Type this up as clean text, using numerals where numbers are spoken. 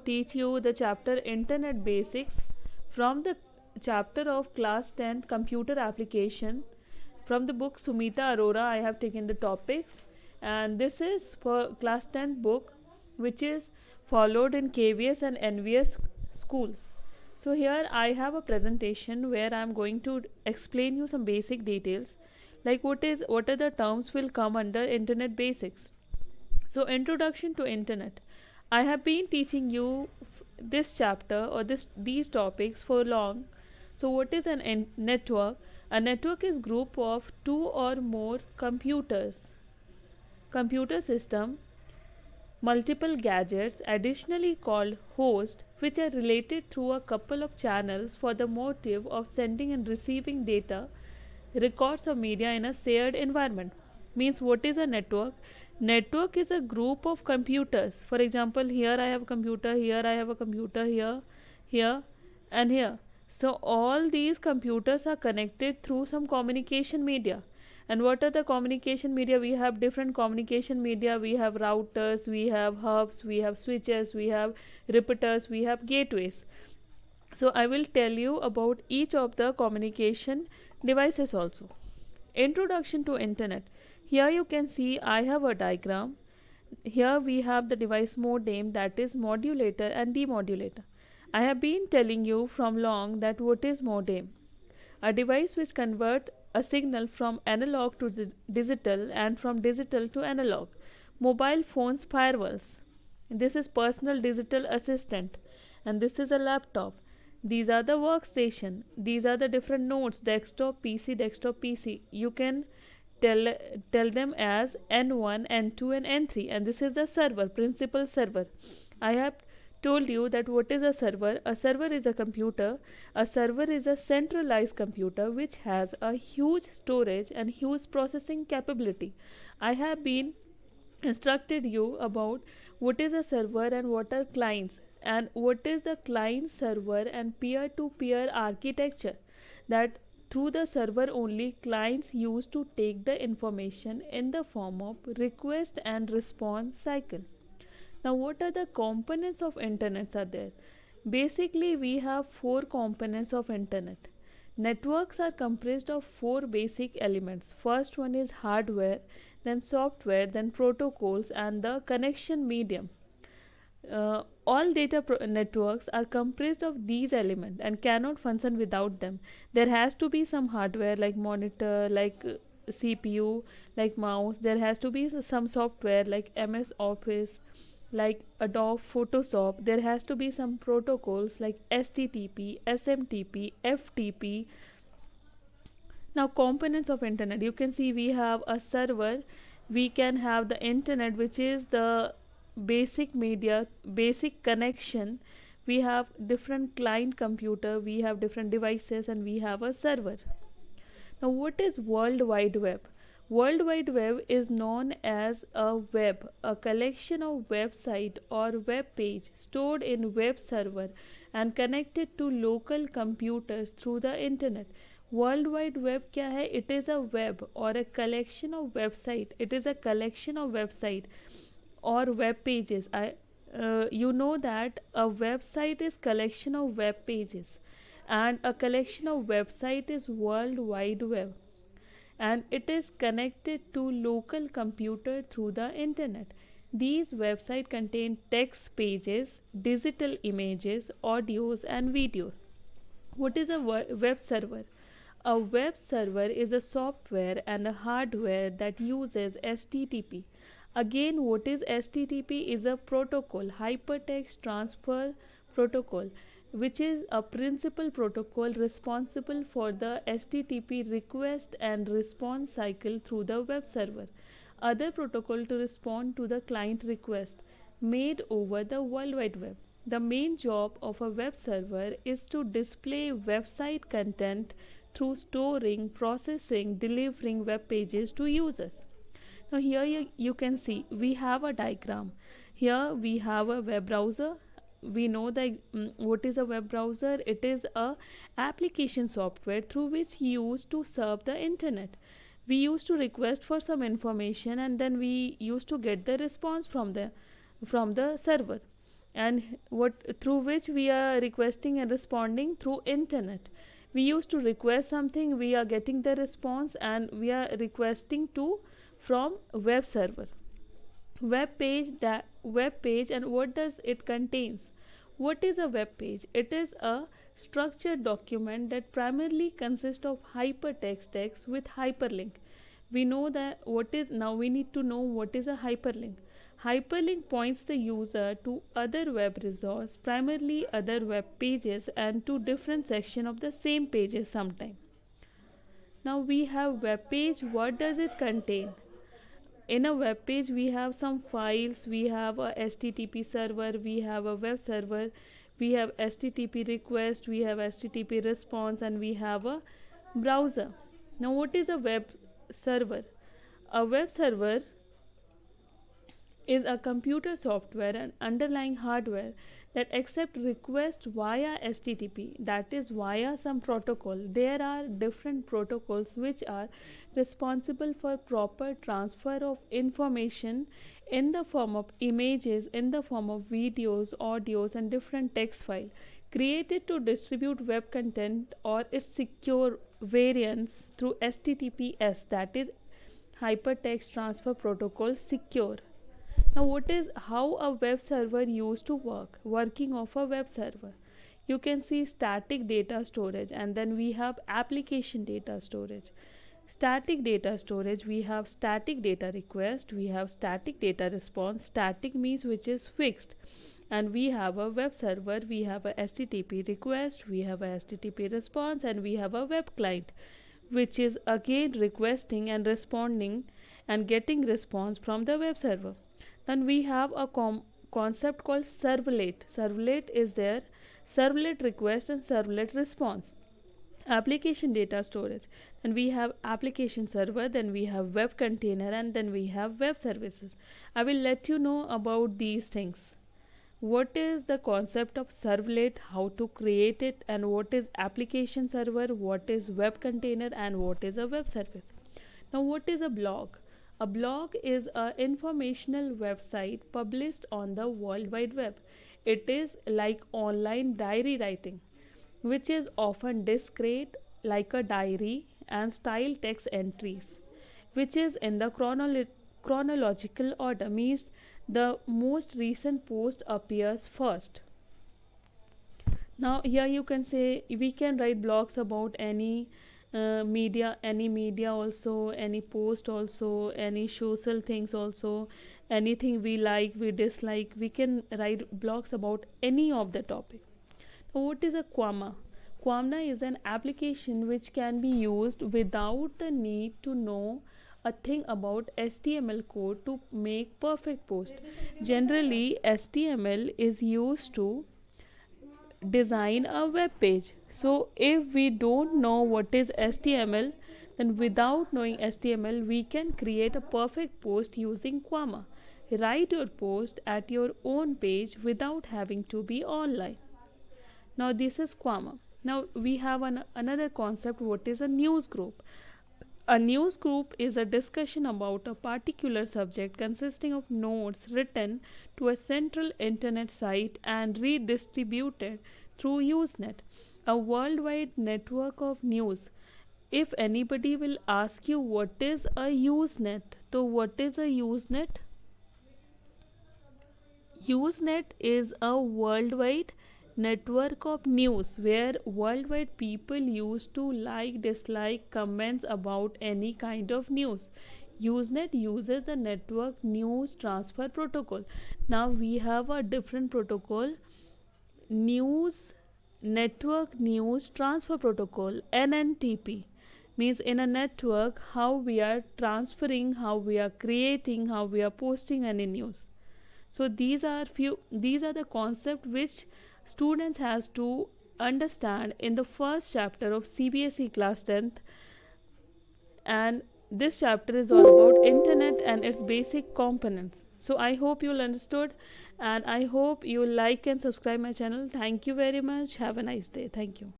teach you the chapter Internet Basics from the chapter of class 10th Computer Application. From the book Sumita Arora, I have taken the topics, and this is for class 10th book, which is followed in KVS and NVS schools. So here I have a presentation where I am going to explain you some basic details, like what are the terms will come under Internet Basics. So introduction to Internet. I have been teaching you this chapter or these topics for long. So what is an network? A network is group of two or more computer system, multiple gadgets, additionally called host, which are related through a couple of channels for the motive of sending and receiving data, records or media in a shared environment. Means what is a network? Network is a group of computers. For example, here I have a computer, here I have a computer, here and here. So all these computers are connected through some communication media. And what are the communication media? We have different communication media. We have routers, we have hubs, we have switches, we have repeaters, we have gateways. So I will tell you about each of the communication devices also. Introduction to Internet. Here you can see I have a diagram. Here we have the device modem, that is modulator and demodulator. I have been telling you from long that what is modem? A device which convert a signal from analog to digital and from digital to analog. Mobile phones firewalls. This is personal digital assistant, and this is a laptop. These are the workstation. These are the different nodes, desktop PC. You can tell them as N1, N2 and N3, and this is the server, principal server. I have told you that what is a server. A server is a computer. A server is a centralized computer which has a huge storage and huge processing capability. I have been instructed you about what is a server and what are clients, and what is the client server and peer to peer architecture, that through the server only clients used to take the information in the form of request and response cycle. Now what are the components of internet are there? Basically we have four components of internet. Networks are comprised of four basic elements. First one is hardware, then software, then protocols and the connection medium. All networks are comprised of these elements and cannot function without them. There has to be some hardware like monitor, like CPU, like mouse. There has to be some software like MS Office, like Adobe Photoshop. There has to be some protocols like HTTP, SMTP, FTP. Now components of internet, you can see we have a server, we can have the internet which is the basic media, basic connection. We have different client computer, we have different devices, and we have a server. Now what is World Wide Web? World Wide Web is known as a web, a collection of website or web page stored in web server and connected to local computers through the internet. World Wide Web क्या है? It is a web or a collection of website. It is a collection of website or web pages. You know that a website is collection of web pages, and a collection of website is World Wide Web, and it is connected to local computer through the internet. These websites contain text pages, digital images, audios and videos. What is a web server? A web server is a software and a hardware that uses HTTP. Again, what is HTTP? Is a protocol, hypertext transfer protocol, which is a principal protocol responsible for the HTTP request and response cycle through the web server. Other protocol to respond to the client request made over the World Wide Web. The main job of a web server is to display website content through storing, processing, delivering web pages to users. Now here you can see we have a diagram. Here we have a web browser. We know that what is a web browser? It is a application software through which you use to serve the internet. We used to request for some information and then we used to get the response from the server. and what through which we are requesting and responding through internet. We used to request something, we are getting the response, and we are requesting to from web server. Web page, and what does it contains? What is a web page? It is a structured document that primarily consists of hypertext text with hyperlink. We know that what is, now we need to know what is a hyperlink. Hyperlink points the user to other web resource, primarily other web pages, and to different section of the same pages sometime. Now we have web page. What does it contain? In a web page we have some files, we have a http server, we have a web server, we have http request, we have http response, and we have a browser. Now what is a web server? A web server is a computer software and underlying hardware that accept requests via http, that is via some protocol. There are different protocols which are responsible for proper transfer of information in the form of images, in the form of videos, audios, and different text file created to distribute web content or its secure variants through https, that is hypertext transfer protocol secure. Now what is how a web server used to work? Working of a web server, you can see static data storage, and then we have application data storage. Static data storage, we have static data request, we have static data response. Static means which is fixed, and we have a web server, we have a http request, we have a http response, and we have a web client which is again requesting and responding and getting response from the web server. Then we have a concept called servlet. Servlet is there, servlet request and servlet response. Application data storage, then we have application server, then we have web container, and then we have web services. I will let you know about these things. What is the concept of servlet, how to create it, and what is application server, what is web container, and what is a web service. Now what is a blog? A blog is an informational website published on the World Wide Web. It is like online diary writing, which is often discrete like a diary, and style text entries, which is in the chronological order, means the most recent post appears first. Now here you can say we can write blogs about any media also, any post also, any social things also, anything we like, we dislike, we can write blogs about any of the topic. Now what is a quama? Quamna is an application which can be used without the need to know a thing about HTML code to make perfect post. Generally HTML is used to design a web page. So if we don't know what is HTML, then without knowing HTML we can create a perfect post using Quama. Write your post at your own page without having to be online. Now this is Quama. Now we have another concept, what is a news group. A news group is a discussion about a particular subject consisting of notes written to a central internet site and redistributed through Usenet, a worldwide network of news. If anybody will ask you what is a Usenet, so what is a Usenet? Usenet is a worldwide network of news where worldwide people used to like, dislike, comments about any kind of news. Usenet uses the network news transfer protocol. Now we have a different protocol, network news transfer protocol, NNTP. Means in a network how we are transferring, how we are creating, how we are posting any news. So these are the concept which students has to understand in the first chapter of CBSE class 10th, and this chapter is all about internet and its basic components. So I hope you'll understood, and I hope you like and subscribe my channel. Thank you very much. Have a nice day. Thank you.